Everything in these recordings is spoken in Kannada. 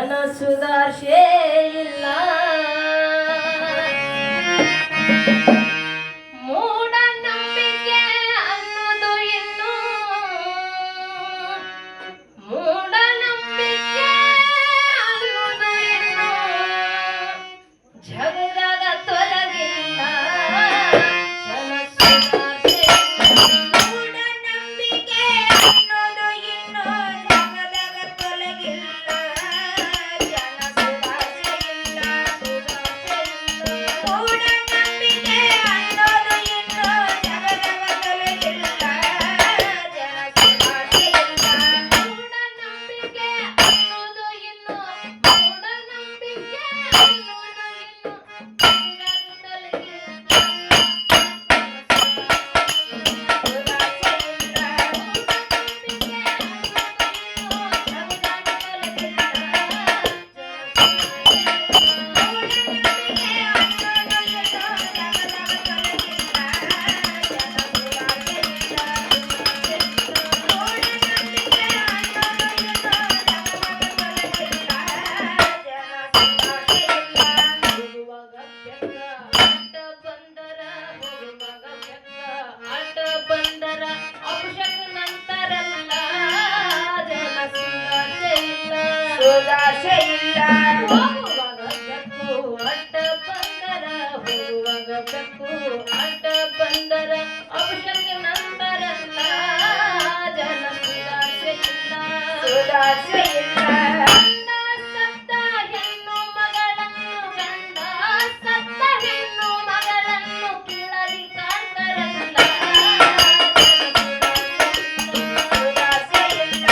ಜನ ಸುಧಾರ್ಷೆ ಇಲ್ಲ ಮೂಢನಂಬಿಕೆ ಅನ್ನೋದು ಇನ್ನು ಮೂಢನಂಬಿಕೆ ಅನ್ನೋದು ಇನ್ನು ಜಗದಾಗ ತೊಲಗಿಲ್ಲ ಜನ ಸುಧಾರ್ಷೆ ಮೂಢನಂಬಿಕೆ ಅನ್ನೋದು ಇನ್ನು ಜಗದಾಗ ತೊಲಗಿಲ್ಲ ಜನ ಸುಧಾರ್ಷೆ ಇಲ್ಲ ಮೂಢನಂಬಿಕೆ ಅನ್ನೋದು ಇನ್ನು ಜಗದಾಗ ತೊಲಗಿಲ್ಲ ಜನ ಸುಧಾರ್ಷೆ ಇಲ್ಲ ಮೂಢನಂಬಿಕೆ ಅನ್ನೋದು ಇನ್ನು ಮೂಢನಂಬಿಕೆ ಅನ್ನೋದು ಇನ್ನು ಜಗದಾಗ ತೊಲಗಿಲ್ಲ ಹೋಗುವಾಗ ಬೆಕ್ಕ ಅಡ್ಡ ಬಂದರ ಹೋಗುವಾಗ ಬೆಕ್ಕ ಅಡ್ಡ ಬಂದರ ಅಭಿಷೇಕ ನಂತರಲ್ಲ ಜನ ಸುಧಾರ್ಷೆ ಇಲ್ಲ ಸುಧಾರ್ಷೆ ಇಲ್ಲ ಹೋಗುವಾಗ ಬೆಕ್ಕು ಅಡ್ಡ ಬಂದರ ಹೋಗುವಾಗ ಬೆಕ್ಕು ಅಡ್ಡ ಬಂದರ ಅಭಿಷೇಕ ನಂತರಲ್ಲ ಜನ ಸುಧಾರ್ಷೆ ಇಲ್ಲ ಸುಧಾರ್ಷೆ ಇಲ್ಲ ಗಂಡ ಸತ್ತ ಹೆಣ್ಣು ಮಗಳನ್ನು ಗಂಡ ಸತ್ತ ಹೆಣ್ಣು ಮಗಳನ್ನು ಕೀಳರಿ ಕಾಣ್ತಾರಲ್ಲ ಸುಧಾರ್ಷೆ ಇಲ್ಲ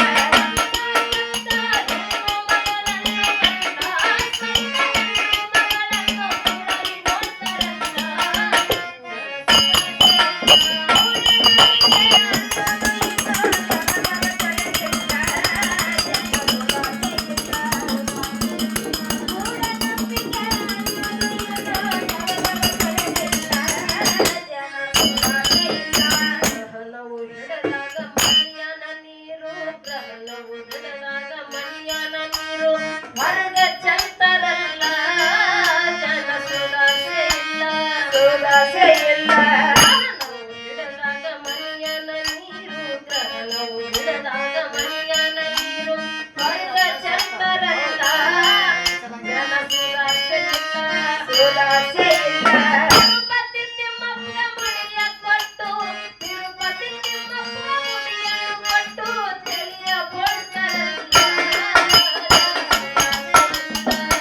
ಗ್ರಹಣವು ಹಿಡದಾಗ ಮಣ್ಯನ ನೀರು ಗ್ರಹಣವು ಹಿಡದಾಗ ಮಣ್ಯನ ನೀರು ಹೊರಗ ಚಂತರಲ್ಲ ಜನ ಸುಧಾರ್ಷೆ ಇಲ್ಲ ಸುಧಾರ್ಷೆ ಇಲ್ಲ ಗ್ರಹಣವು ಹಿಡದಾಗ ಮಣ್ಯನ ನೀರು ಗ್ರಹಣವು ಹಿಡದಾಗ ಮಣ್ಯನ ನೀರು ಹೊರಗ ಚಂತರಲ್ಲ ಜನ ಸುಧಾರ್ಷೆ ಇಲ್ಲ ಸುಧಾರ್ಷೆ ಇಲ್ಲ ತಿರುಪತಿ ತಿಮ್ಮಪ್ಪ ಮುಡಿಯ ಕೊಟ್ಟು ತಿರುಪತಿ ತಿಮ್ಮಪ್ಪ ಮುಡಿಯನ್ನು ಕೊಟ್ಟು ತೆಲಿಯ ಬೋಳ್ತಾರಲ್ಲ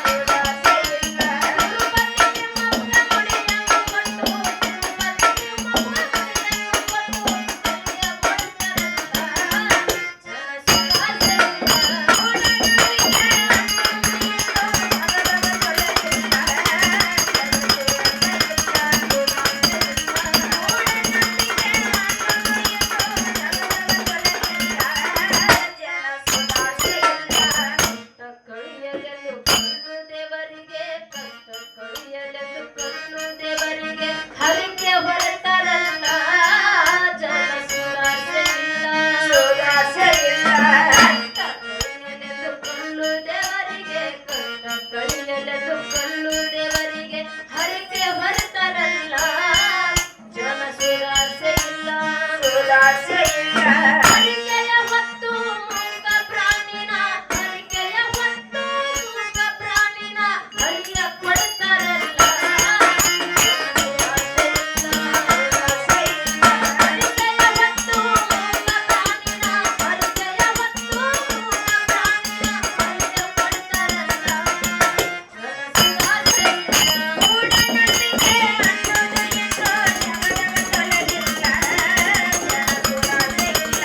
ಸುಧಾರ್ಷೆ ಇಲ್ಲ ತಿರುಪತಿ ತಿಮ್ಮಪ್ಪ ಮುಡಿಯನ್ನು ಕೊಟ್ಟು ತಿರುಪತಿ ತಿಮ್ಮಪ್ಪ ಮುಡಿಯನ್ನು ಕೊಟ್ಟು ತೆಲಿಯ ಬೋಳ್ತಾರಲ್ಲ ಜನ ಸುಧಾರ್ಷೆ ಕಷ್ಟ ಕಳಿಯಲೆಂದು ಕಣ್ಣು ದೇವರಿಗೆ ಕಷ್ಟ ಕಳಿಯಲೆಂದು ಕಣ್ಣು ದೇವರಿಗೆ ಹರಿಕೆ ಹೊರತಾರಲ್ಲ ಜನ ಸುಧಾರ್ಷೆ ಇಲ್ಲ ಸುಧಾರ್ಷೆ ಇಲ್ಲ ಕಷ್ಟ ಕಳಿಯಲೆಂದು ಕಣ್ಣು ದೇವರಿಗೆ ಕಷ್ಟ ಕಳಿಯಲೆಂದು ಕಣ್ಣು ದೇವರಿಗೆ ಹರಿಕೆ ಹೊರತಾರಲ್ಲ ಜನ ಸುಧಾರ್ಷೆ ಇಲ್ಲ ಸುಧಾರ್ಷೆ ಇಲ್ಲ ಹರಿಕೆಯ ಹೊತ್ತು ಮೂಕ ಪ್ರಾಣಿನ ಹರಿಕೆಯ ಹೊತ್ತು ಮೂಕ ಪ್ರಾಣಿನ ಹರಿಯ ಕೊಡ್ತಾರಲ್ಲ ಹರಿಕೆಯ ಹೊತ್ತು ಮೂಕ ಪ್ರಾಣಿನ ಹರಿಕೆಯ ಹೊತ್ತು ಮೂಕ ಪ್ರಾಣಿನ ಹರಿಯ ಕೊಡ್ತಾರಲ್ಲ ಜನ ಸುಧಾರ್ಷೆ ಇಲ್ಲ ಮೂಢನಂಬಿಕೆ ಅನ್ನೋದು ಇನ್ನು ಜಗದಾಗ ತೊಲಗಿಲ್ಲ ಜನ ಸುಧಾರ್ಷೆ ಇಲ್ಲ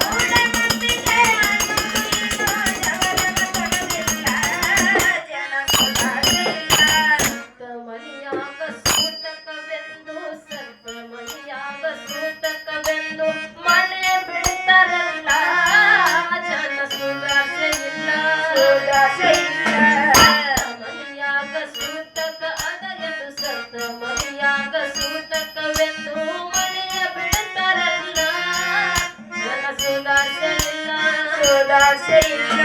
ಮೂಢನಂಬಿಕೆ ಅನ್ನೋದು ಇನ್ನು ಜಗದಾಗ ತೊಲಗಿಲ್ಲ ಜನ ಸುಧಾರ್ಷೆ ಇಲ್ಲ ಮನಿಯಾಗ ಸೂತಕವೆಂದು ಸರ್ಪ ಮನಿಯಾಗ ಸೂತಕವೆಂದು ಮನೆ ಬಿಡ್ತಾರಲ್ಲ ಜನ ಸುಧಾರ್ಷೆ ಇಲ್ಲ ಸುಧಾರ್ಷೆ ಇಲ್ಲ ಮನಿಯಾಗ ಸೂತಕ ಅದ ಎಂದು ಸತ್ತ ಮನಿಯಾಗ ಸೂತಕವೆಂದು ಮನೆಯ ಬಿಡ್ತಾರಲ್ಲ ಜನ ಸುಧಾರ್ಷೆ ಇಲ್ಲ ಸುಧಾರ್ಷೆ ಇಲ್ಲ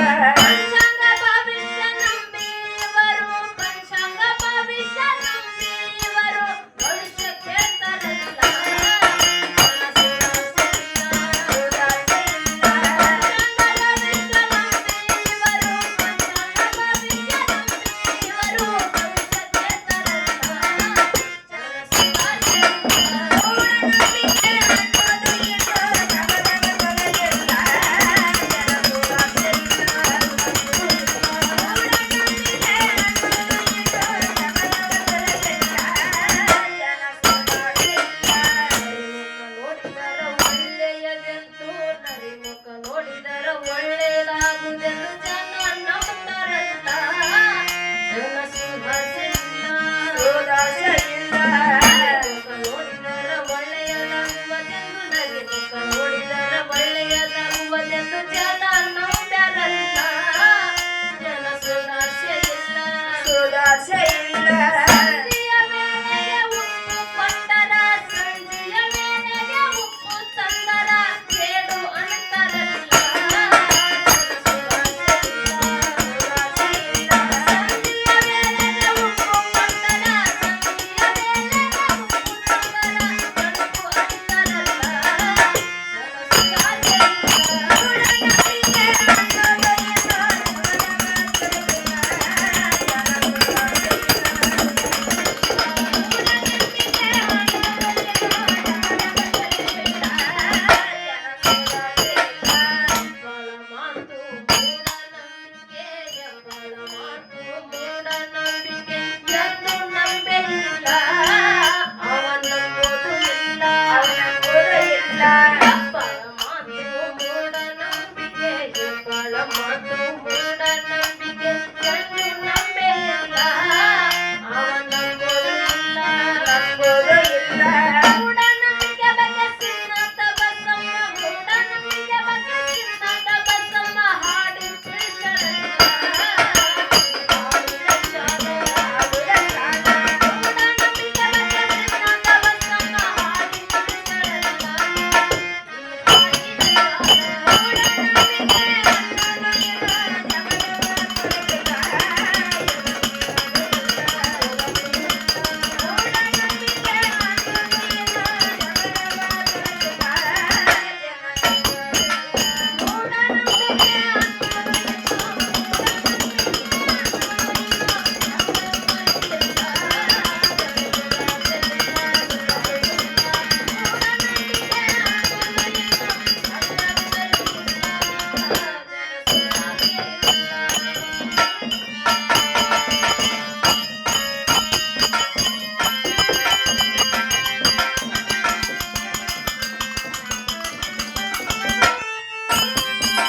ಮಾತು